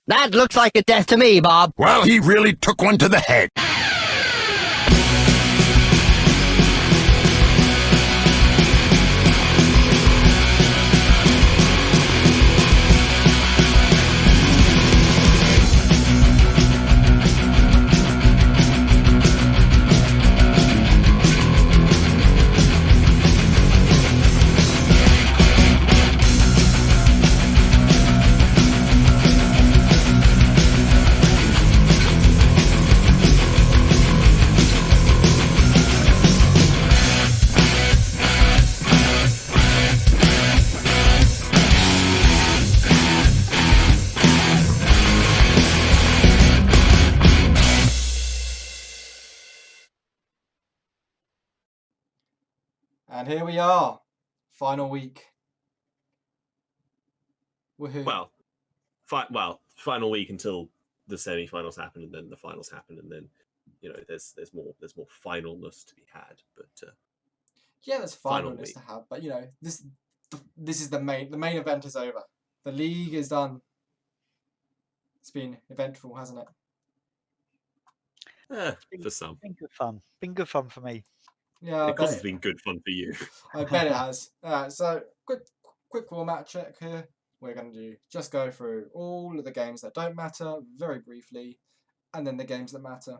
That looks like a death to me, Bob. Well, he really took one to the head. And here we are, final week. Woohoo! Well, final week until the semi-finals happen, and then the finals happen, and then there's more finalness to be had. But yeah, there's final finalness week to have, but this is the main event is over. The league is done. It's been eventful, hasn't it? For some, Been good fun. Been good fun for me. Yeah, of course it's been good fun for you. I bet it has. Alright, so quick format check here. We're going to just go through all of the games that don't matter very briefly, and then the games that matter,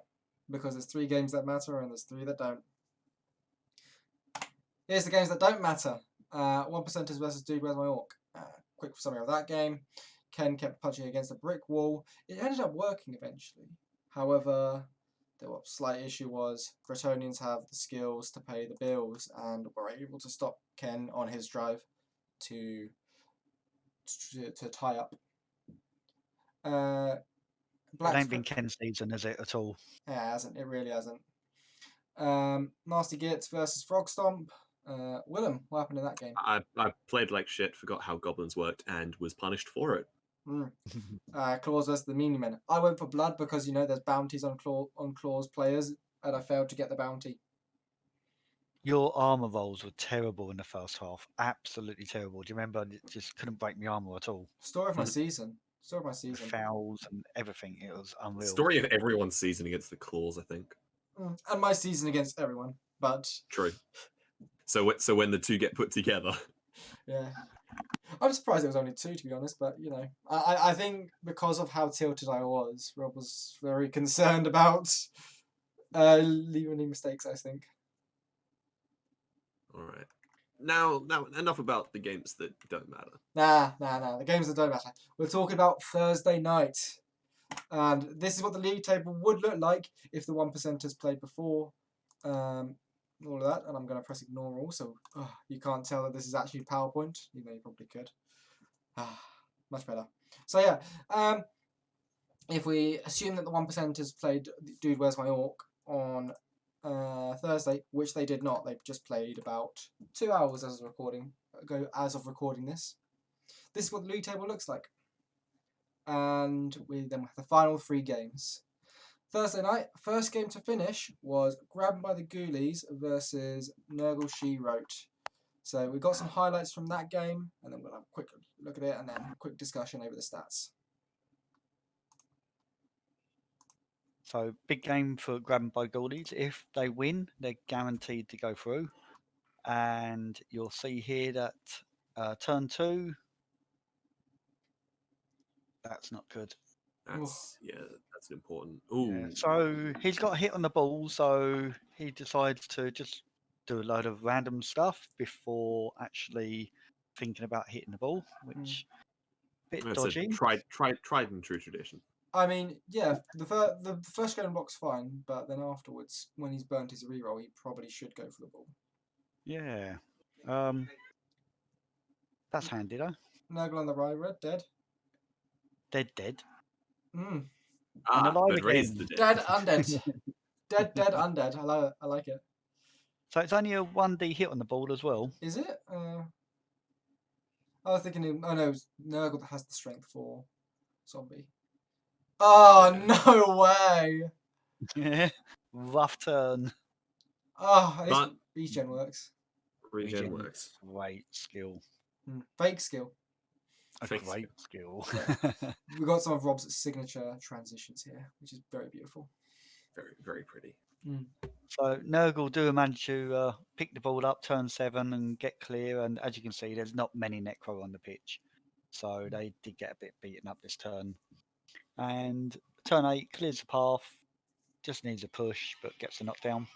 because there's 3 games that matter and there's 3 that don't. Here's the games that don't matter. 1%ers versus Dude Where's My Orc. Quick summary of that game. Ken kept punching against a brick wall. It ended up working eventually. However, the slight issue was Bretonians have the skills to pay the bills and were able to stop Ken on his drive to tie up. It ain't been Ken's season, is it, at all? Yeah, it hasn't. It really hasn't. Nasty Gits versus Frog Stomp. Willem, what happened in that game? I played like shit, forgot how goblins worked, and was punished for it. Claws versus the Meanie Men. I went for blood because there's bounties on Claws players, and I failed to get the bounty. Your armor rolls were terrible in the first half. Absolutely terrible. Do you remember? I just couldn't break my armor at all. Story of my season. The fouls and everything. It was unreal. Story of everyone's season against the Claws, I think. And my season against everyone, but true. So when the 2 get put together, yeah, I'm surprised it was only 2, to be honest. But I think because of how tilted I was, Rob was very concerned about leaving any mistakes, I think. All right. Now enough about the games that don't matter. Nah. The games that don't matter. We're talking about Thursday night. And this is what the league table would look like if the 1%ers played before. All of that. And I'm going to press ignore all. So you can't tell that this is actually PowerPoint. You probably could. Much better. So yeah. If we assume that the 1%ers played Dude Where's My Orc on Thursday, which they did not. They've just played about 2 hours as of recording this. This is what the league table looks like. And we then have the final 3 games. Thursday night, first game to finish was Grabbed by the Ghoulies versus Nurgle She Wrote. So we got some highlights from that game, and then we'll have a quick look at it, and then a quick discussion over the stats. So big game for Grabbed by Ghoulies. If they win, they're guaranteed to go through. And you'll see here that turn 2. That's not good. That's important. Ooh. Yeah, so he's got hit on the ball, so he decides to just do a load of random stuff before actually thinking about hitting the ball, which bit That's dodgy. Tried and true tradition. I mean, yeah, the first game block's fine, but then afterwards, when he's burnt his reroll, he probably should go for the ball. Yeah. That's handy though. Nurgle on the right, red, dead. Dead. And alive again. Dead, undead. dead, undead. I like it. So it's only a 1D hit on the ball as well. Is it? I was thinking, no, it's Nurgle that has the strength for zombie. Oh, no way! Yeah. Rough turn. Oh, at least regen works. Regen works. Great skill. Fake skill. a Thanks. great skill. We've got some of Rob's signature transitions here, which is very beautiful. Very, very pretty. So Nurgle do manage to pick the ball up, turn 7, and get clear. And as you can see, there's not many Necro on the pitch, so they did get a bit beaten up this turn. And turn 8 clears the path, just needs a push, but gets a knockdown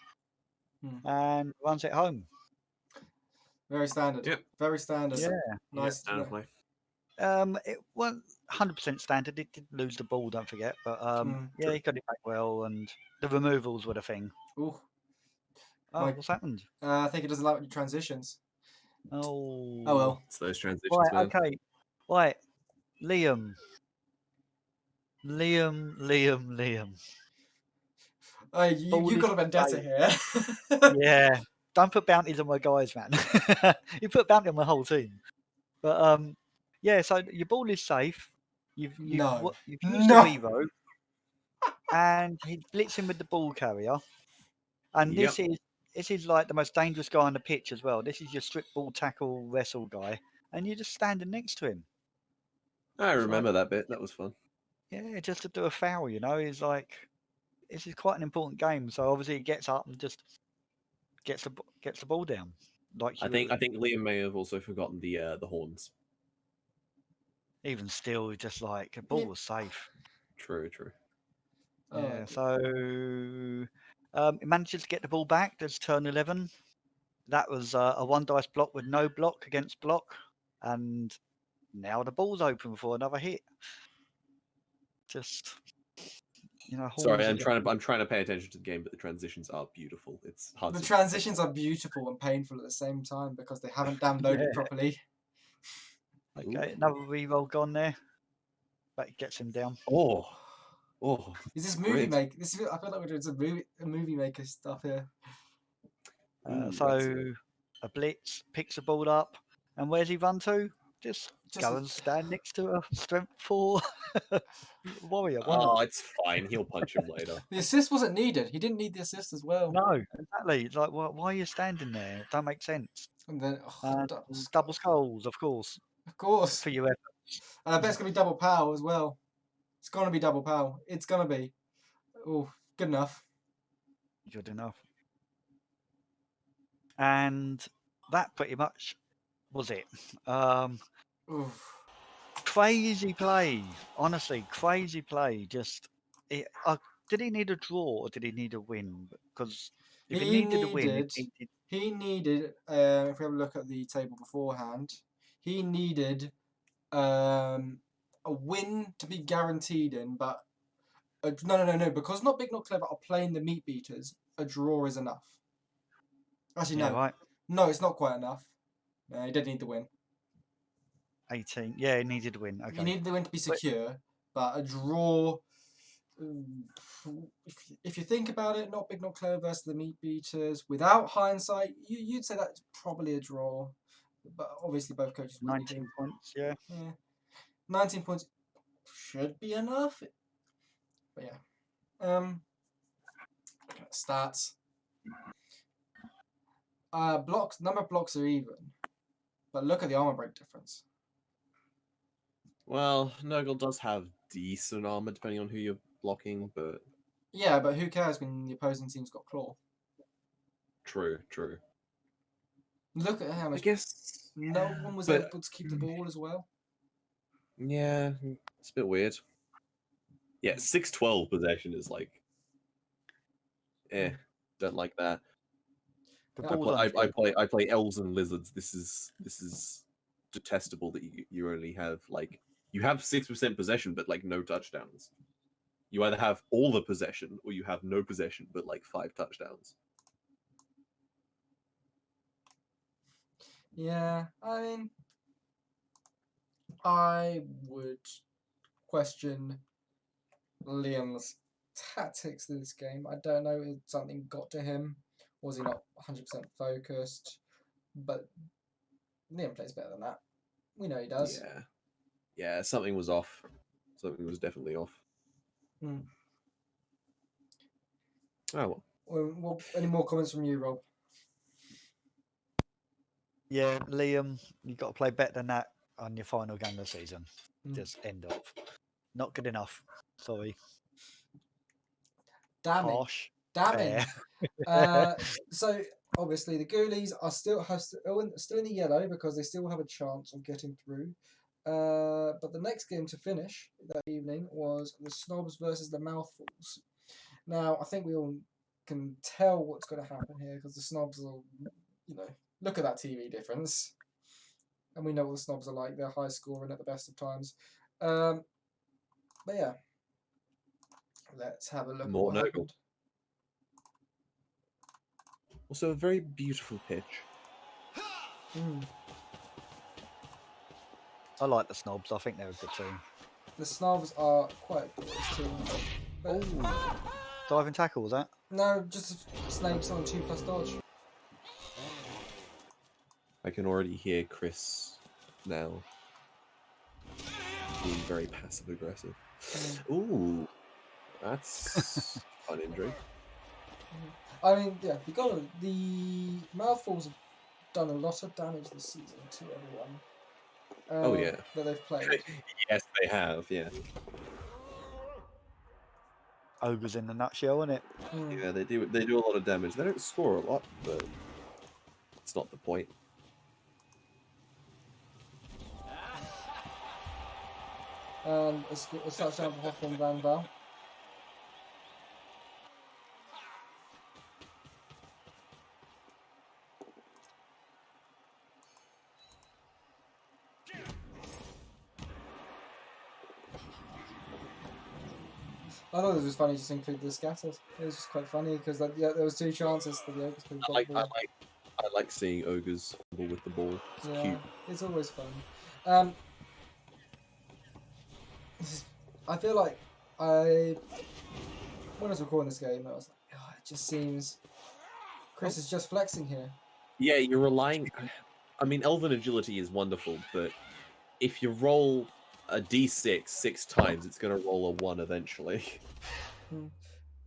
and runs it home. Very standard. Yep. Very standard. Yeah. Nice. Standard play. It wasn't 100% standard. It did lose the ball, don't forget. But yeah, he got it back well, and the removals were the thing. Ooh. Oh, what's happened? I think it doesn't like transitions. Oh. Oh well. It's those transitions, Right. man. Okay. Right. Liam. Oh, you got a vendetta here. Yeah. Don't put bounties on my guys, man. You put bounty on my whole team. But yeah. So your ball is safe. You've used the Revo, and he's blitzing with the ball carrier. And this is like the most dangerous guy on the pitch as well. This is your strip ball tackle wrestle guy, and you're just standing next to him. I remember that bit. That was fun. Yeah, just to do a foul, he's like, this is quite an important game. So obviously he gets up and just gets the ball down. Like I think Liam may have also forgotten the horns. Even still, just like the ball was safe. True. Yeah. So he manages to get the ball back. There's turn 11. That was a 1 dice block with no block against block, and now the ball's open for another hit. Just Sorry, I'm trying to pay attention to the game, but the transitions are beautiful. It's hard. The transitions are beautiful and painful at the same time because they haven't downloaded properly. Okay, another reroll gone there. That gets him down. Oh. Is this movie make? I feel like we're doing some movie maker stuff here. So a blitz picks the ball up, and where's he run to? Just go and stand next to a strength 4 warrior. Oh, it's fine. He'll punch him later. The assist wasn't needed. He didn't need the assist as well. No, exactly. It's like, why are you standing there? It don't make sense. And then double skulls, of course. Of course. For your efforts. And I bet it's gonna be double power as well. It's gonna be double power. It's gonna be. Oh, good enough. Good enough. And that pretty much was it. Crazy play. Honestly, crazy play. Just did he need a draw or did he need a win? Because if he needed a win, he needed. If we have a look at the table beforehand, he needed a win to be guaranteed in, but no. Because Not Big Not Clever are playing the meat beaters, a draw is enough. Actually, no. Right. No, it's not quite enough. He did need the win. 18. Yeah, he needed a win. Okay. He needed the win to be secure, but a draw. If you think about it, Not Big Not Clever versus the meat beaters. Without hindsight, you'd say that's probably a draw. But obviously, both coaches. 19 points. Yeah. 19 points should be enough. But yeah. Stats. Blocks. Number of blocks are even, but look at the armor break difference. Well, Nurgle does have decent armor depending on who you're blocking, but yeah, but who cares when the opposing team's got claw? True. Look at how much. I guess no one was able to keep the ball as well. Yeah, it's a bit weird. Yeah, 6-12 possession is like, don't like that. I play elves and lizards. This is detestable that you only have you have 6% possession but no touchdowns. You either have all the possession or you have no possession but 5 touchdowns. Yeah, I mean, I would question Liam's tactics this game. I don't know if something got to him. Was he not 100% focused? But Liam plays better than that. We know he does. Yeah, something was off. Something was definitely off. Oh well. Any more comments from you, Rob? Yeah, Liam, you've got to play better than that. on your final game of the season. Mm. Just end off. Not good enough. Sorry. Damning. Harsh. Damning. Fair. So obviously the Ghoulies are still in the yellow because they still have a chance of getting through. But the next game to finish that evening was the Snobs versus the Mouthfuls. Now I think we all can tell what's going to happen here because the Snobs will, look at that TV difference, and we know what the Snobs are like. They're high scoring at the best of times. But yeah, let's have a look More at what noble. happened. Also, a very beautiful pitch. Mm. I like the Snobs. I think they're a good team. The Snobs are quite a good team. But Diving tackle, was that? no, just snakes on 2+ dodge. I can already hear Chris now being very passive aggressive. Ooh, that's fun injury. I mean, yeah, the Mouthfuls have done a lot of damage this season to everyone. Oh yeah, that they've played. yes, they have. Yeah, Ogres in a nutshell, isn't it? yeah, they do. They do a lot of damage. They don't score a lot, but it's not the point. And a touchdown for Hoffman Van Val. I thought it was funny just to include the scatters. It was just quite funny because there was 2 chances for the Ogres to I like seeing ogres fumble with the ball. It's cute. It's always fun. I feel like when I was recording this game, I was like, oh, it just seems Chris is just flexing here. Yeah, you're relying. I mean, Elven agility is wonderful, but if you roll a d6 6 times, it's going to roll a 1 eventually.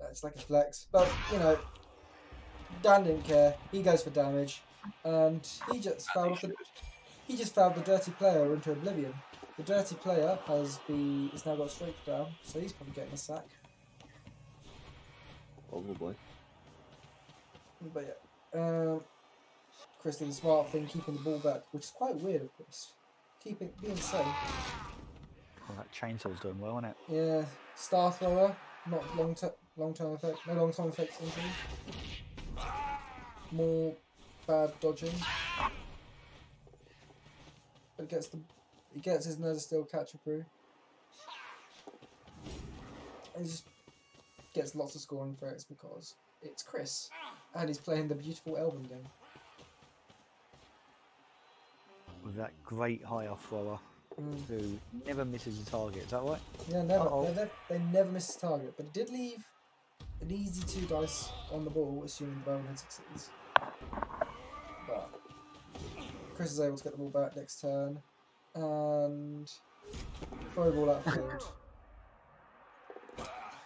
It's like a flex, but Dan didn't care. He goes for damage, and he just fouled the dirty player into oblivion. The dirty player has now got straight down, so he's probably getting a sack. Probably. But yeah, Chris did the smart thing, keeping the ball back, which is quite weird of Chris. Being safe. Oh, that chainsaw's doing well, isn't it? Yeah, star thrower, not long-term effect, no long-term effects injury. More bad dodging. But he gets his Nether Steel catcher through. And he just gets lots of scoring threats because it's Chris. And he's playing the beautiful Elven game. With that great high-off thrower who never misses a target. Is that right? Yeah, never. They never miss his target. But it did leave an easy 2 dice on the ball, assuming the bowman succeeds. But Chris is able to get the ball back next turn and throw the ball out of field.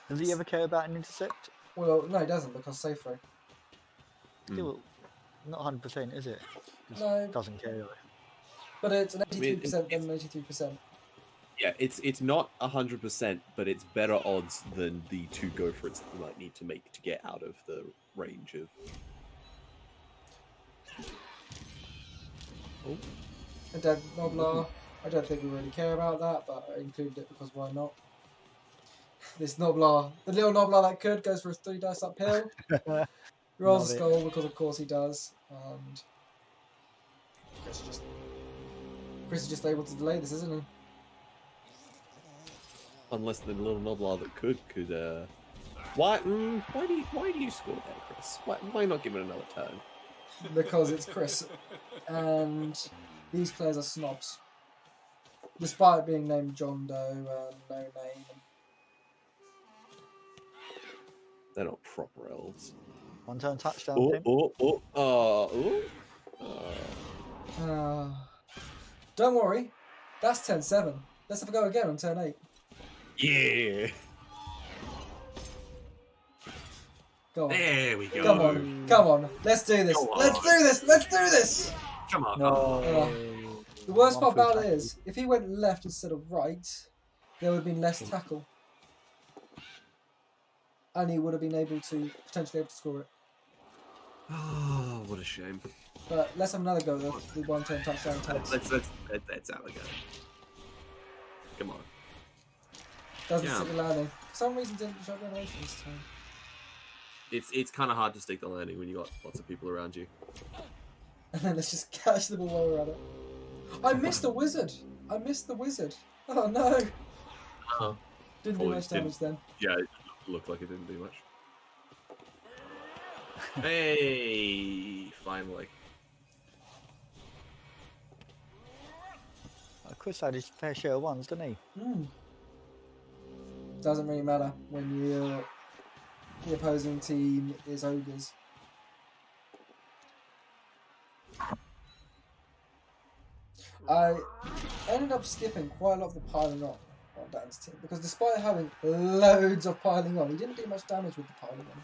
Does he ever care about an intercept? Well, no, he doesn't because safe throw. Still not 100%, is it? No. Doesn't care. Though. But it's an 83% than an 83%. Yeah, it's not 100%, but it's better odds than the 2 go for it that you might need to make to get out of the range of. Oh. A dead Noblar. I don't think we really care about that, but I included it because why not? This Noblar, the little Noblar that could, goes for a 3 dice uphill. Rolls a skull because of course he does, and Chris is just able to delay this, isn't he? Unless the little Noblar that could. Why do you score that, Chris? Why not give it another turn? Because it's Chris, and these players are snobs, despite being named John Doe and no name. They're not proper elves. 1 turn touchdown. Don't worry, that's 10-7. Let's have a go again on turn 8. Yeah. Go on. There we go. Come on. Let's do this. Let's do this. Come on. No. The worst One part about through it is, if he went left instead of right, there would have been less tackle. And he would have been potentially able to score it. Oh, what a shame. But let's have another go with the 1-turn touchdown takes. Let's have a go. Come on. Doesn't Yeah. stick the landing. For some reason, didn't show revelation this time. It's kind of hard to stick the landing when you got lots of people around you. And then let's just catch the ball while we're at it. I missed the wizard. Oh no. Oh. Didn't do much damage then. Yeah, it looked like it didn't do much. Hey, finally. Chris had his fair share of ones, didn't he? Doesn't really matter when the opposing team is ogres. I ended up skipping quite a lot of the piling on Dan's team because despite having loads of piling on, he didn't do much damage with the piling on.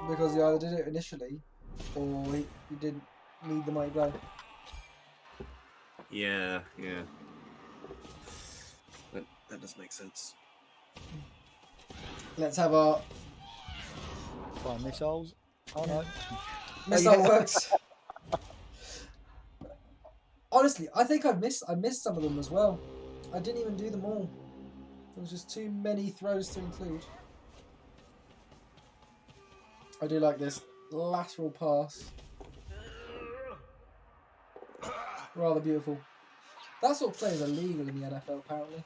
Because he either did it initially or he didn't need the mighty blow. Yeah. That does make sense. Let's have our Fire missiles. Oh no. missile works. Honestly, I think I missed some of them as well. I didn't even do them all. There was just too many throws to include. I do like this lateral pass. Rather beautiful. That sort of play is illegal in the NFL, apparently.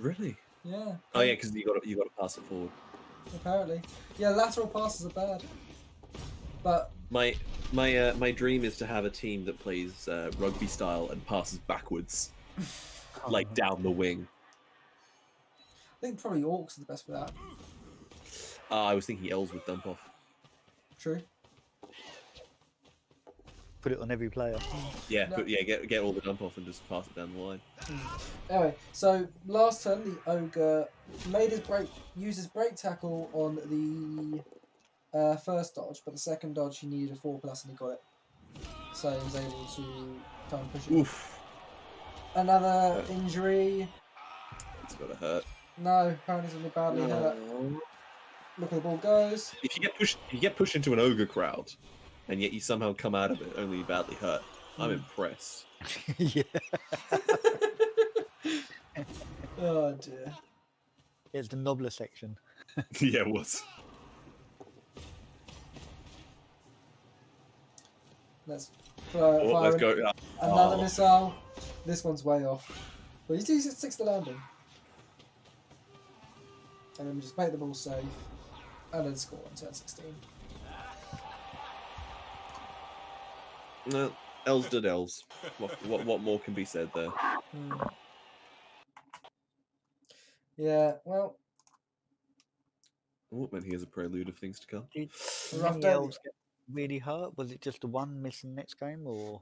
Really? Yeah. Oh yeah, because you got to pass it forward. Apparently. Yeah, lateral passes are bad. But My dream is to have a team that plays rugby style and passes backwards, like down the wing. I think probably Orcs are the best for that. I was thinking L's would dump off. True. Put it on every player. Yeah, No. but yeah, get all the dump off and just pass it down the line. Anyway, so last turn the ogre used his break tackle on the first dodge, but the second dodge he needed a 4+ and he got it. So he was able to try and push it. Oof. Another injury. It's gotta hurt. No, apparently he's going to be badly hurt. Look where the ball goes. If you get pushed into an ogre crowd, and yet you somehow come out of it only badly hurt, I'm impressed. Yeah. Oh dear. It's the Nobler section. Yeah, it was. Let's fire Let's go. another missile. This one's way off. But he sticks the landing. And then we just make the ball safe. And then score on turn 16. No, L's did L's. What more can be said there? Yeah, well. Oh, and here's a prelude of things to come. Did Rough any day. elves get really hurt? Was it just the one missing next game, or?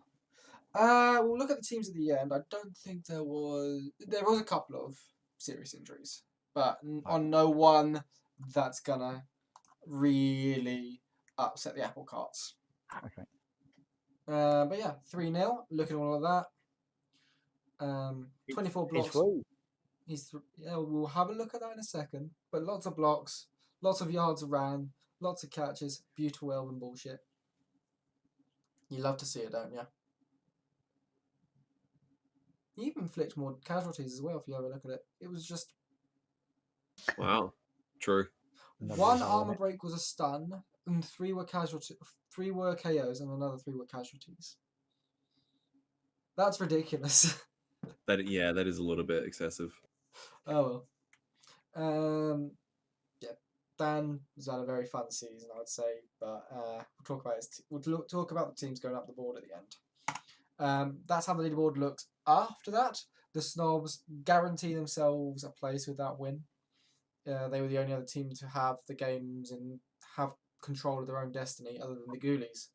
We'll look at the teams at the end. I don't think there was a couple of serious injuries, but on no one that's gonna really upset the apple carts. Okay. But yeah, 3-0. Looking at all of that. 24 blocks. Yeah, we'll have a look at that in a second. But lots of blocks, lots of yards around, lots of catches. Beautiful elven bullshit. You love to see it, don't you? He even inflict more casualties as well. If you have a look at it, it was just Wow, true. one armor break was a stun, and 3 were casualty. 3 were KOs, and another 3 were casualties. That's ridiculous. That is a little bit excessive. Oh well. Yeah, Dan has had a very fun season, I would say, but we'll talk about the teams going up the board at the end. That's how the leaderboard looked. After that, the Snobs guarantee themselves a place with that win. They were the only other team to have the games and have control of their own destiny, other than the Ghoulies,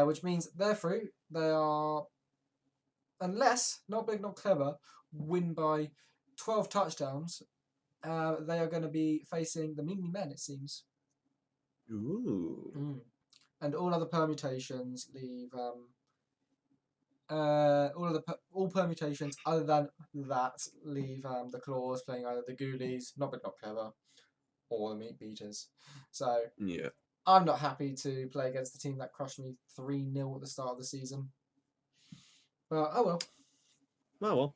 which means they're through. They are, unless not big, not clever, win by 12 touchdowns They are going to be facing the Mingmi Men, it seems. Ooh. And all other permutations leave all permutations other than that leave the Claws playing either the Ghoulies, not Big Not Clever, or the Meat Beaters. So Yeah. I'm not happy to play against the team that crushed me 3-0 at the start of the season. But oh well. Oh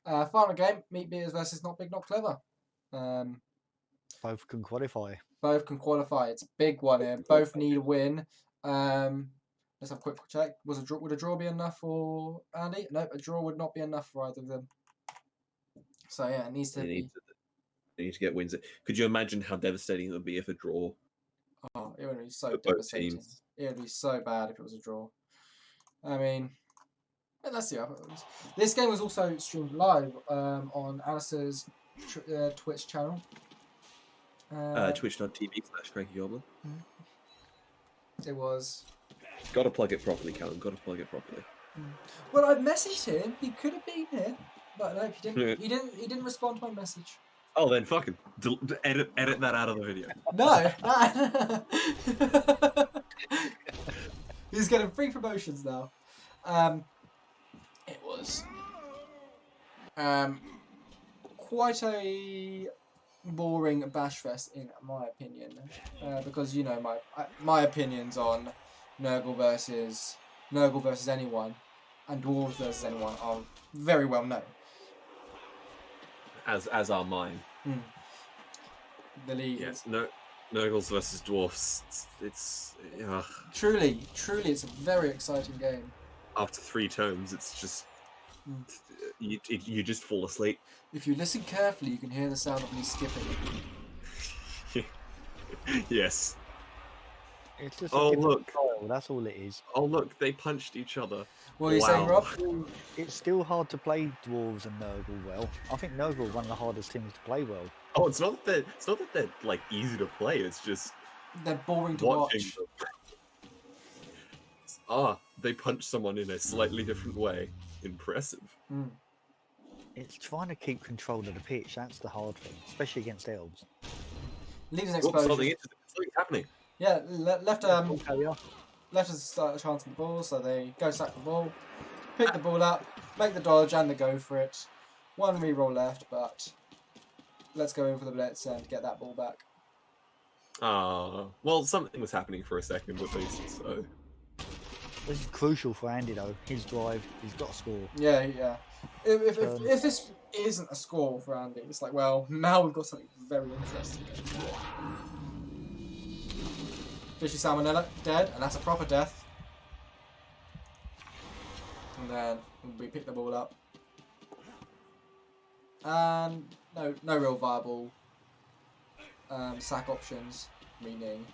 well. Final game: Meat Beaters versus Not Big Not Clever. Both can qualify. Both can qualify. It's a big one here. Both need a win. Let's have a quick check. Would a draw be enough for Andy? No, a draw would not be enough for either of them. So yeah, it needs to be. They need to get wins. Could you imagine how devastating it would be if a draw? Oh, it would be so for both devastating. teams? It would be so bad if it was a draw. I mean, let's see how it goes. This game was also streamed live on Alice's Twitch channel. Twitch.tv/CrankyGoblin. It was. Got to plug it properly, Callum. Got to plug it properly. Well, I messaged him. He could have been here, but no, he didn't. He didn't respond to my message. Oh, then fucking edit that out of the video. No. He's getting free promotions now. It was quite a boring bash fest in my opinion, because you know my opinions on Nurgle versus anyone and Dwarves versus anyone are very well known. As are mine. The league. Yes. Nurgles versus Dwarfs. It's truly, it's a very exciting game. After 3 turns, it's just you just fall asleep. If you listen carefully, you can hear the sound of me skipping. Yes. It's just look. style, that's all it is. Oh look, they punched each other. What are you saying, Rob? It's still hard to play Dwarves and Nurgle well. I think Nurgle are one of the hardest teams to play well. Oh, it's not that they're like easy to play. It's just they're boring to watching watch. They punch someone in a slightly different way. Impressive. It's trying to keep control of the pitch. That's the hard thing, especially against elves. Leaves an explosion. Something's happening. Yeah, left us a chance on the ball, so they go sack the ball, pick the ball up, make the dodge, and they go for it. 1 reroll left, but let's go in for the blitz and get that ball back. Well, something was happening for a second at least, so. This is crucial for Andy though. His drive, he's got to score. Yeah. If this isn't a score for Andy, it's like, well, now we've got something very interesting. Fishy Salmonella, dead, and that's a proper death. And then we pick the ball up. And no real viable sack options, meaning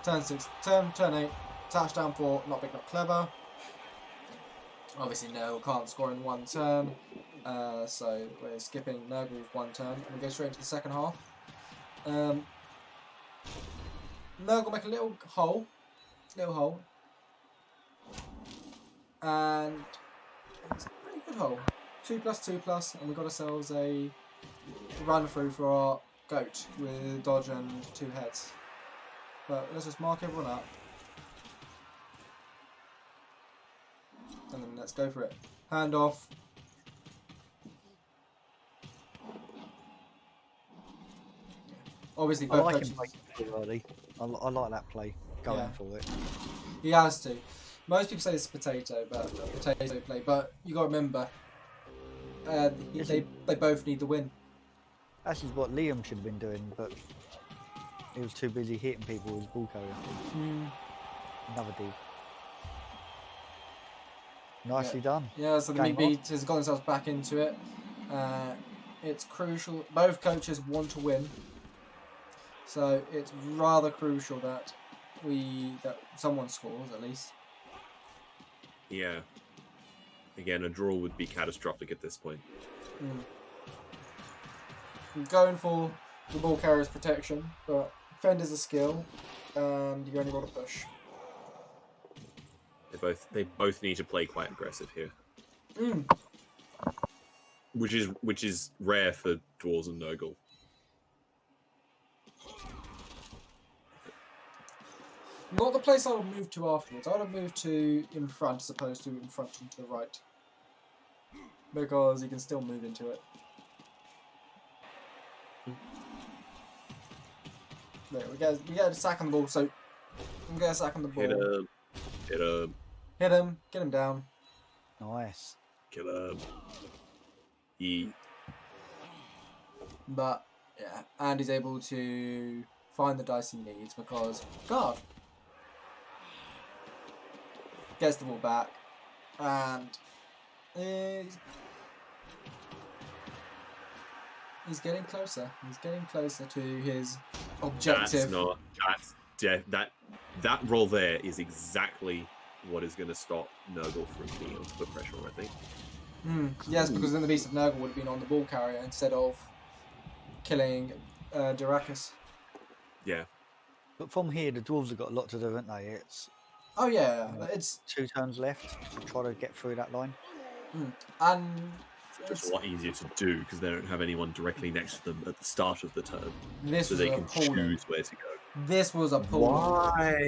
turn 6, turn 8, touchdown for Not Big Not Clever. Obviously Nurgle can't score in 1 turn, so we're skipping Nurgle's 1 turn and we go straight into the second half. Nurgle make a little hole, and it's a pretty good hole. 2+2+, and we got ourselves a run through for our goat with dodge and 2 heads. But let's just mark everyone up, and then let's go for it. Hand off. Obviously, both I like coaches. him playing early. I like that play, going for it. He has to. Most people say it's potato play, but you got to remember, they both need the win. That's just what Liam should have been doing, but he was too busy hitting people with his ball carrier. Another D. Nicely done. Yeah, so the Meat Beaters got themselves back into it. It's crucial. Both coaches want to win, so it's rather crucial that someone scores at least. Yeah. Again, a draw would be catastrophic at this point. I'm going for the ball carrier's protection, but defender's a skill, and you only got to push. They both need to play quite aggressive here. which is rare for dwarves and Nurgle. Not the place I would move to afterwards. I would have moved to in front as opposed to in front and to the right. Because you can still move into it. There, we get a sack on the ball, so we get a sack on the ball. Hit him. Hit him, get him down. Nice. Kill him. Eat. But yeah, and he's able to find the dice he needs because guard gets the ball back, and he's getting closer. He's getting closer to his objective. That roll there is exactly what is going to stop Nurgle from being able to put pressure on, I think. Yes, because then the Beast of Nurgle would have been on the ball carrier instead of killing Dyrachus. Yeah. But from here, the dwarves have got a lot to do, haven't they? It's Oh yeah, it's 2 turns left to try to get through that line. And It's a lot easier to do because they don't have anyone directly next to them at the start of the turn, this so was they can appalling. choose where to go. This was appalling. Why?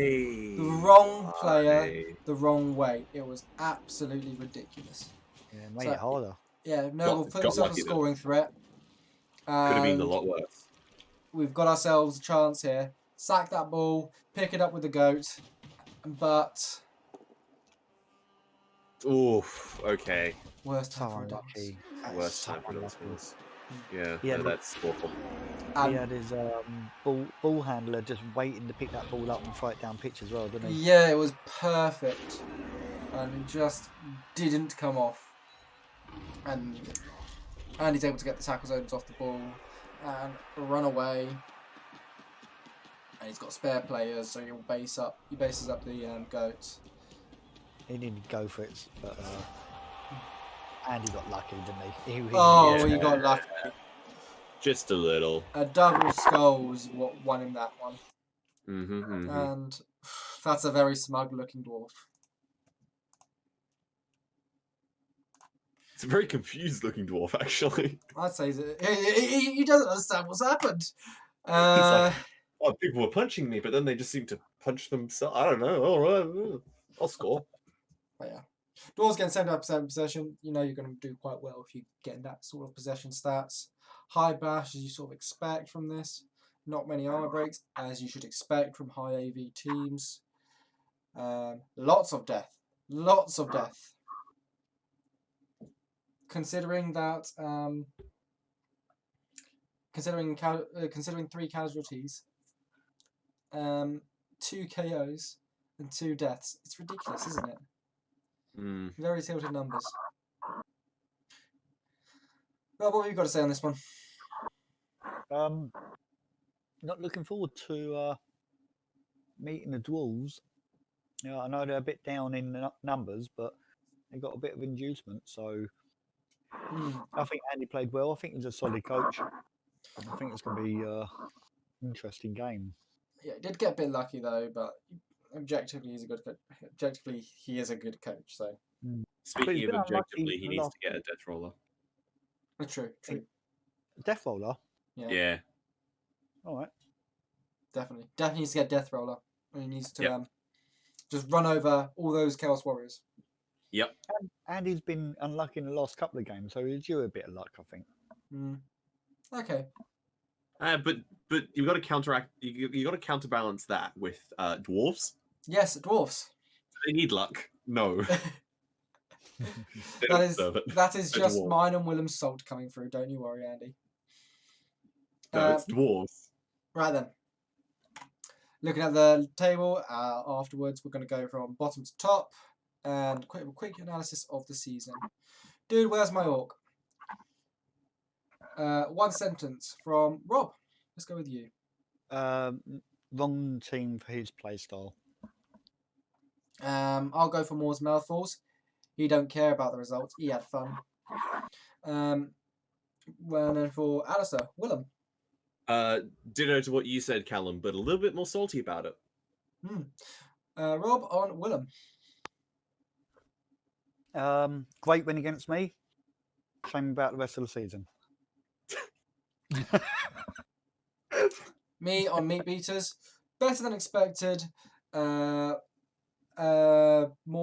The wrong player, the wrong way. It was absolutely ridiculous. Yeah, made it harder. Yeah, Nurgle put himself in lucky a scoring threat. Could have been a And lot worse. we've got ourselves a chance here. Sack that ball, pick it up with the goat, but Oof. Okay. worst So time for a dance. unlucky. Worst So time for those unlucky. ones. Yeah. Yeah, no, but- that's awful. He had his ball handler just waiting to pick that ball up and throw it down pitch as well, didn't he? Yeah, it was perfect, and it just didn't come off. And he's able to get the tackle zones off the ball and run away. And he's got spare players, so he bases up the goats. He didn't go for it, but Andy got lucky, didn't he? Oh, Yeah. he got lucky. Just a little. A double skull was what won him that one. Mm-hmm. And that's a very smug-looking dwarf. It's a very confused-looking dwarf, actually. I'd say he doesn't understand what's happened. He's like, oh, people were punching me, but then they just seem to punch themselves. I don't know. All right, I'll score. But yeah. Dwarves getting 75% possession, you know you're going to do quite well if you're getting that sort of possession stats. High bash, as you sort of expect from this. Not many armor breaks, as you should expect from high AV teams. Lots of death. Lots of death. Considering that, considering 3 casualties, 2 KOs, and 2 deaths, it's ridiculous, isn't it? Very tilted numbers. Well, what have you got to say on this one? Not looking forward to meeting the dwarves. Yeah, I know they're a bit down in the numbers, but they got a bit of inducement, so I think Andy played well. I think he's a solid coach. I think it's going to be an interesting game. Yeah, he did get a bit lucky though, but objectively he's a good coach. Objectively, he is a good coach. So Speaking he's of been objectively, unlucky he the needs last- to get a death roller. true. Death roller. Yeah. All right. Definitely needs to get death roller. And he needs to Yep. just run over all those Chaos Warriors. Yep. Andy's been unlucky in the last couple of games, so he's due a bit of luck, I think. Okay. But you've got to counteract. You got to counterbalance that with dwarves. Yes, dwarfs. They need luck. No. They That don't is deserve it. that is They're just dwarves. mine and Willem's salt coming through. Don't you worry, Andy. No, it's dwarves. Right then. Looking at the table afterwards, we're going to go from bottom to top and quick analysis of the season. Dude, where's my orc? 1 sentence from Rob. Let's go with you. Wrong team for his play style. I'll go for Moore's mouthfuls. He don't care about the results. He had fun. Well, then for Alistair, Willem. Ditto to what you said, Callum, but a little bit more salty about it. Rob on Willem. Great win against me. Same about the rest of the season. Me on meat beaters, better than expected. More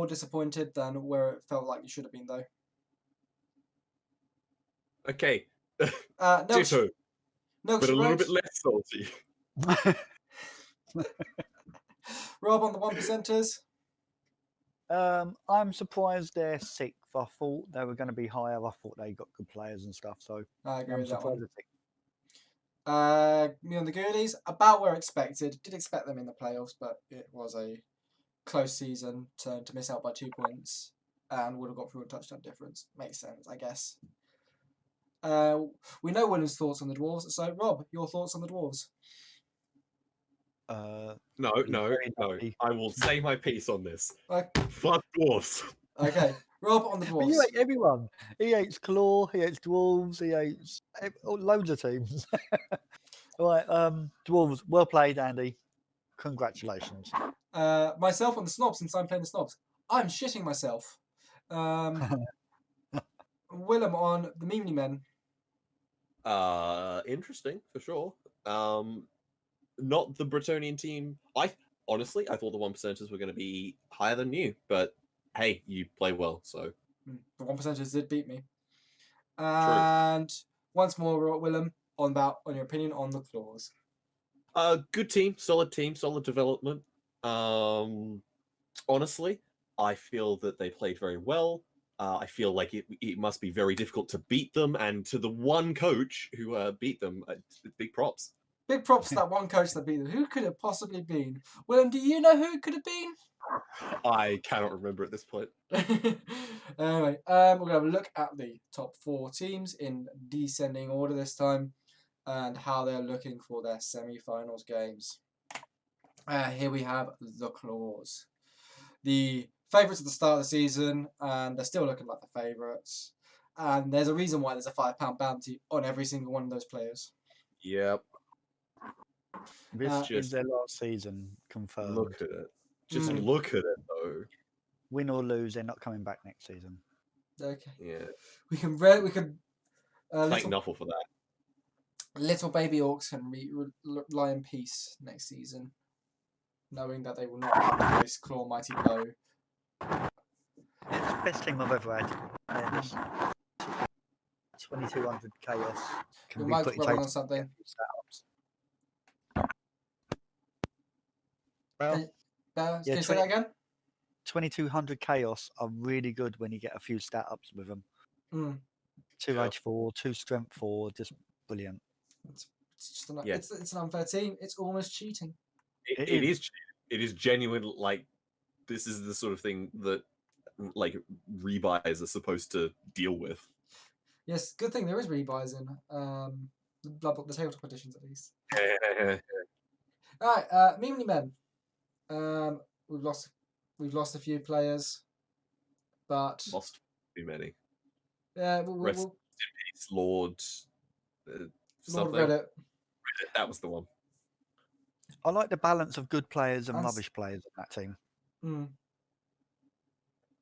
disappointed than where it felt like you should have been though. Okay. No, Ditto, no, but a little bit less salty. Rob on the 1%ers. I'm surprised they're 6th. I thought they were going to be higher. I thought they got good players and stuff. So I agree I'm with that surprised one. they're 6th. Me on the Goonies, about where expected. Did expect them in the playoffs, but it was a close season to miss out by 2 points and would have got through a touchdown difference. Makes sense, I guess. We know Willem's thoughts on the Dwarves, so Rob, your thoughts on the Dwarves? No. very lucky. I will say my piece on this. Okay. Fuck dwarfs. Okay, Rob on the But Dwarves. you hate everyone. He hates Claw. He hates Dwarves. He hates loads of teams. Right, Dwarves. Well played, Andy. Congratulations. Myself on the Snobs, since I'm playing the Snobs. I'm shitting myself. Willem on the Meemly Men. Interesting for sure. Not the Bretonian team. Honestly, I thought the 1%ers were going to be higher than you, but hey, you play well, so The 1%ers did beat me. And once more, Willem, on your opinion on the Claws. Good team, solid development. Honestly, I feel that they played very well. I feel like it must be very difficult to beat them, and to the one coach who beat them, big props. Big props to that one coach that beat them. Who could it possibly been? Willem, do you know who it could have been? I cannot remember at this point. Anyway, we're going to have a look at the top 4 teams in descending order this time and how they're looking for their semi-finals games. Here we have the Claws. The favourites at the start of the season, and they're still looking like the favourites. And there's a reason why there's a £5 bounty on every single one of those players. Yep. This is their last season confirmed. Look at it. Just look at it, though. Win or lose, they're not coming back next season. Okay. Yeah. We can thank Nuffle for that. Little baby orcs can lie in peace next season, knowing that they will not have this claw mighty blow. It's the best team I've ever had. 2200 chaos. Your mic's running on something. Well, can you say that again? 2200 chaos are really good when you get a few stat ups with them. 2 edge 4, 2 strength 4, just brilliant. It's just it's an unfair team. It's almost cheating. It is genuine. Like, this is the sort of thing that like rebuys are supposed to deal with. Yes, good thing there is rebuys in the tabletop editions at least. All right, Meemly Men. We've lost a few players, but lost too many. Yeah, Rest in peace, Lord. Lord Reddit. That was the one. I like the balance of good players and rubbish players in that team.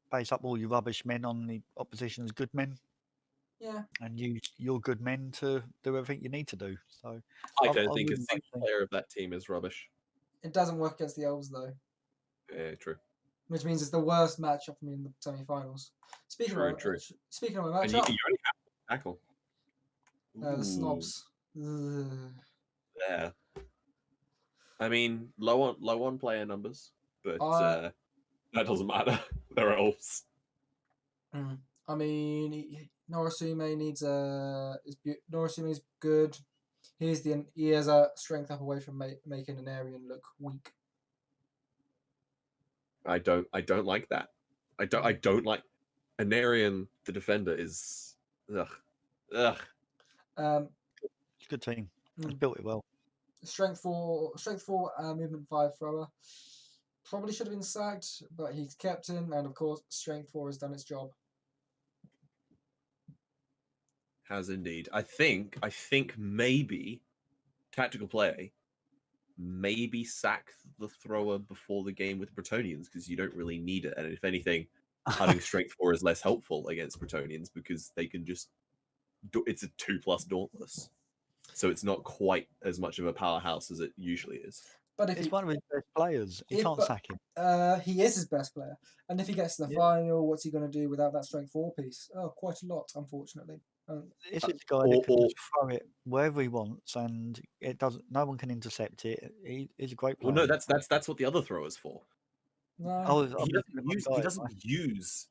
Base up all your rubbish men on the opposition's good men. Yeah. And use your good men to do everything you need to do. So I don't think a single player of that team is rubbish. It doesn't work against the Elves, though. Yeah, true. Which means it's the worst matchup for me in the semi-finals. Speaking of a matchup, you only have to tackle. The Snobs. Yeah. I mean, low on player numbers, but that doesn't matter. They're Elves. I mean, Norisume Norisume's good. He has a strength up away from making an Aryan look weak. I don't like that. I don't like Anarian. The defender is ugh. It's a good team. It's built it well. Strength 4, movement 5 thrower. Probably should have been sacked, but he's kept him, and of course, Strength 4 has done its job. Has indeed. I think maybe tactical play. Maybe sack the thrower before the game with Bretonians because you don't really need it, and if anything, having Strength 4 is less helpful against Bretonians because they can just it's a 2+ Dauntless, so it's not quite as much of a powerhouse as it usually is. But if It's he, one of his best players. You can't sack him. he is his best player, and if he gets to the final, what's he going to do without that strength 4 piece? Oh, quite a lot, unfortunately. This is the guy that can just throw it wherever he wants, and it doesn't. No one can intercept it. He's a great player. Well, no, that's what the other thrower's for. No. He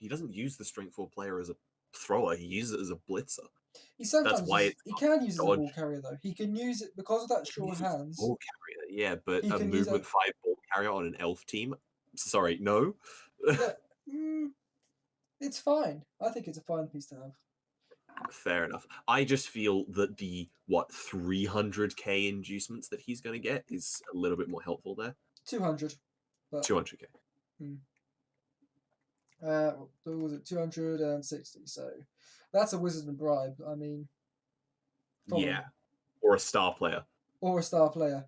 doesn't use the strength 4 player as a thrower. He uses it as a blitzer. He sometimes That's why he can use it as a ball carrier though. He can use it because of that short hands. Ball carrier, yeah, but He a can use movement 5 ball carrier on an elf team. Sorry, no. It's fine. I think it's a fine piece to have. Fair enough. I just feel that the 300k inducements that he's going to get is a little bit more helpful there. 200. 200k. What was it? 260. So that's a wizard and bribe. I mean, probably. Yeah, or a star player. Or a star player.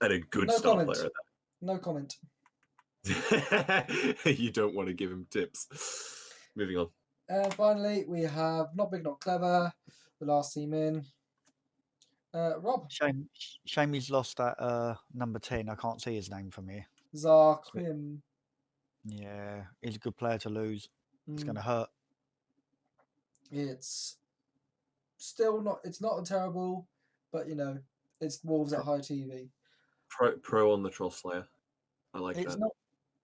And a good No star comment. player at No comment. that. You don't want to give him tips. Moving on. And finally, we have Not Big, Not Clever, the last team in. Rob. Shame he's lost that number 10. I can't see his name from here. Zarquim. Yeah, he's a good player to lose. It's going to hurt. It's still not. It's not terrible, but it's Wolves at high TV. Pro on the Troll Slayer. I like It's that. not.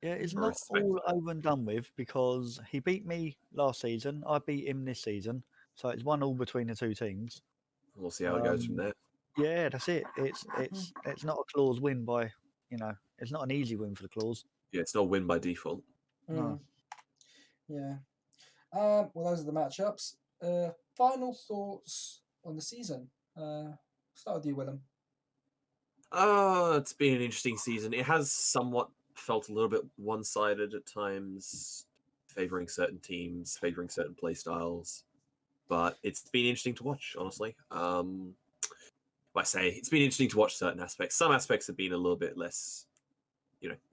Yeah, it's not all over and done with because he beat me last season. I beat him this season, so it's 1-1 between the two teams. We'll see how it goes from there. Yeah, that's it. It's not a clause win by it's not an easy win for the clause. Yeah, it's not win by default. No. Yeah. Well, those are the matchups. Final thoughts on the season. Start with you, Willem. It's been an interesting season. It has somewhat felt a little bit one-sided at times, favoring certain teams, favoring certain play styles. But it's been interesting to watch, honestly. I say it's been interesting to watch certain aspects. Some aspects have been a little bit less,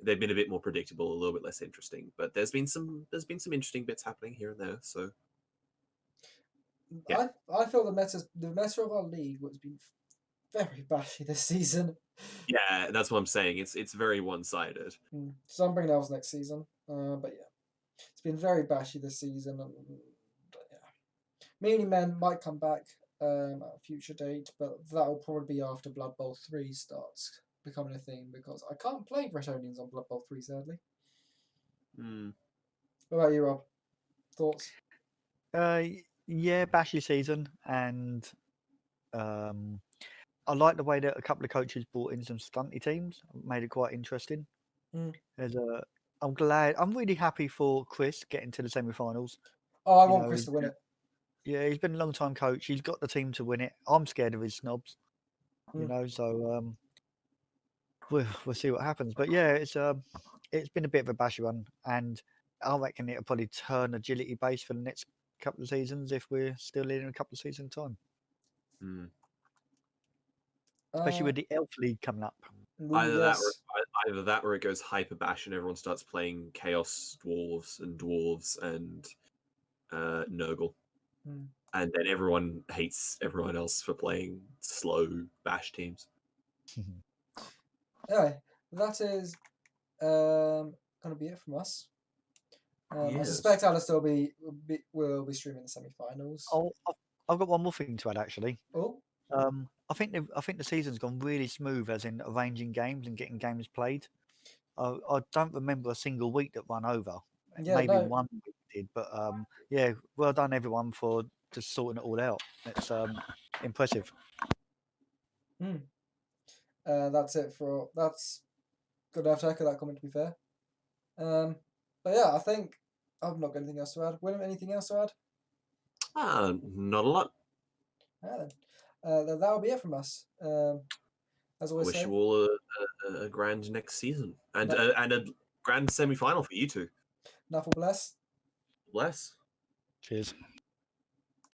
they've been a bit more predictable, a little bit less interesting. But there's been some interesting bits happening here and there. So yeah. I feel the meta of our league has been very bashy this season. Yeah, that's what I'm saying. It's very one-sided. So I'm bringing else next season. But yeah, it's been very bashy this season. But yeah, Meaning Men might come back at a future date, but that will probably be after Blood Bowl 3 starts becoming a thing because I can't play Bretonians on Blood Bowl 3 sadly. What about you, Rob? Thoughts? Yeah, bashy season, and I like the way that a couple of coaches brought in some stunty teams, made it quite interesting. I'm glad. I'm really happy for Chris getting to the semi-finals. Oh, I want Chris to win it. Yeah, he's been a long time coach. He's got the team to win it. I'm scared of his snobs, so we'll see what happens. But yeah, it's been a bit of a bashy one, and I reckon it'll probably turn agility base for the next couple of seasons if we're still in a couple of seasons time. Especially with the Elf League coming up. Either that or it goes hyper bash and everyone starts playing Chaos Dwarves and Nurgle. And then everyone hates everyone else for playing slow bash teams. Anyway, that is going to be it from us. I suspect Alistair will be streaming the semi-finals. Oh, I've got one more thing to add actually. Oh. I think the season's gone really smooth, as in arranging games and getting games played. I don't remember a single week that ran over. Yeah, maybe one week did, but yeah, well done everyone for just sorting it all out. It's impressive. That's good enough to echo that comment, to be fair. But yeah, I think I've not got anything else to add. Willem, anything else to add? Not a lot. Then that'll be it from us. As always, wish you all a grand next season and a grand semi-final for you two. Naffle bless. Bless. Cheers.